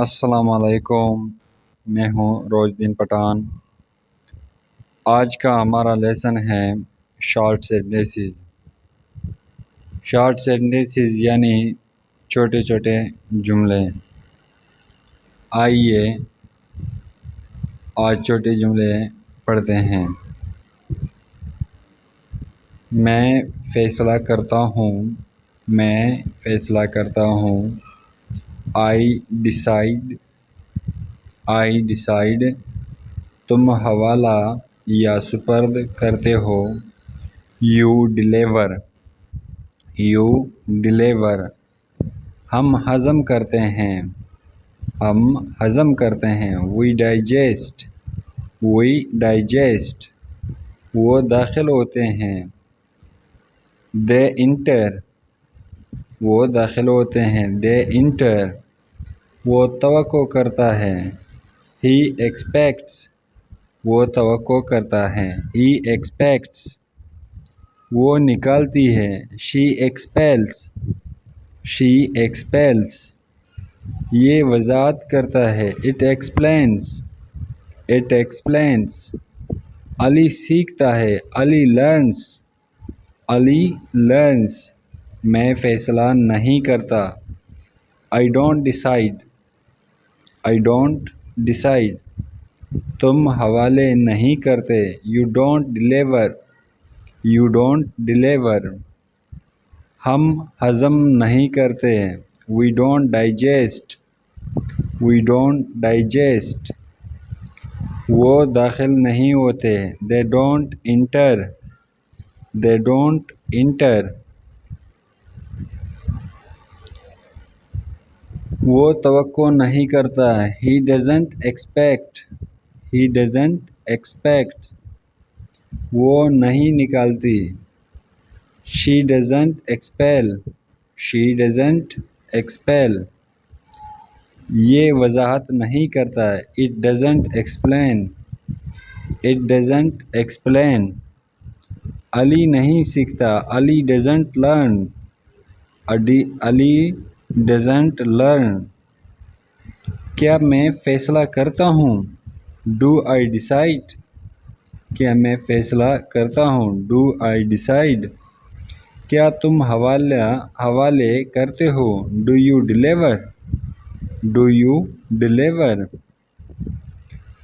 السلام علیکم، میں ہوں روز دین پٹھان۔ آج کا ہمارا لیسن ہے شارٹ سینٹنسز۔ شارٹ سینٹنسز یعنی چھوٹے چھوٹے جملے۔ آئیے آج چھوٹے جملے پڑھتے ہیں۔ میں فیصلہ کرتا ہوں، میں فیصلہ کرتا ہوں۔ I decide، I decide۔ تم حوالہ یا سپرد کرتے ہو۔ You deliver، you deliver۔ ہم ہضم کرتے ہیں، ہم ہضم کرتے ہیں۔ We digest، we digest۔ وہ داخل ہوتے ہیں۔ They enter، وہ داخل ہوتے ہیں۔ They enter۔ وہ توقع کرتا ہے۔ He expects، وہ توقع کرتا ہے۔ He expects۔ وہ نکالتی ہے۔ She expels، she expels۔ یہ وضاحت کرتا ہے۔ It explains، it explains۔ علی سیکھتا ہے۔ علی learns، علی learns۔ میں فیصلہ نہیں کرتا۔ I don't decide، I don't decide۔ تم حوالے نہیں کرتے۔ You don't deliver، you don't deliver۔ ہم ہضم نہیں کرتے۔ We don't digest، we don't digest۔ وہ داخل نہیں ہوتے۔ They don't enter، they don't enter۔ وہ توقع نہیں کرتا۔ He doesn't expect، he doesn't expect۔ وہ نہیں نکالتی۔ She doesn't expel، she doesn't expel۔ یہ وضاحت نہیں کرتا۔ It doesn't explain، it doesn't explain۔ علی نہیں سیکھتا۔ علی doesn't learn، Ali doesn't learn۔ کیا میں فیصلہ کرتا ہوں؟ Do I decide، کیا میں فیصلہ کرتا ہوں؟ Do I decide۔ کیا تم حوالے کرتے ہو؟ Do you deliver، do you deliver۔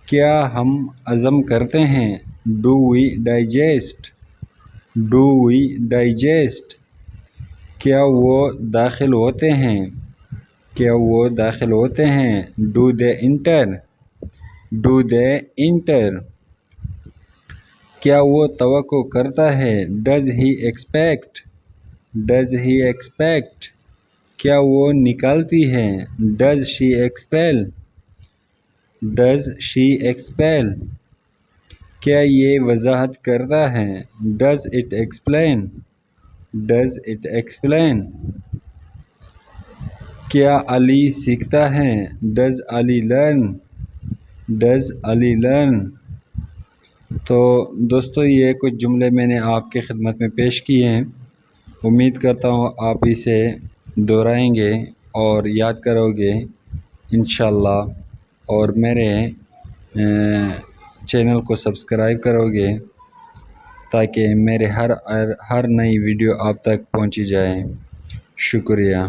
کیا ہم ہضم کرتے ہیں؟ Do we digest، do we digest۔ کیا وہ داخل ہوتے ہیں؟ کیا وہ داخل ہوتے ہیں؟ Do they enter، do they enter۔ کیا وہ توقع کرتا ہے؟ Does he expect، does he expect۔ کیا وہ نکالتی ہے؟ Does she expel، does she expel۔ کیا یہ وضاحت کرتا ہے؟ Does it explain، does it explain۔ کیا علی سیکھتا ہے؟ Does Ali learn، does Ali learn۔ تو دوستو یہ کچھ جملے میں نے آپ کی خدمت میں پیش کیے ہیں۔ امید کرتا ہوں آپ اسے دہرائیں گے اور یاد کرو گے انشاءاللہ، اور میرے چینل کو سبسکرائب کرو گے تاکہ میرے ہر نئی ویڈیو آپ تک پہنچی جائے۔ شکریہ۔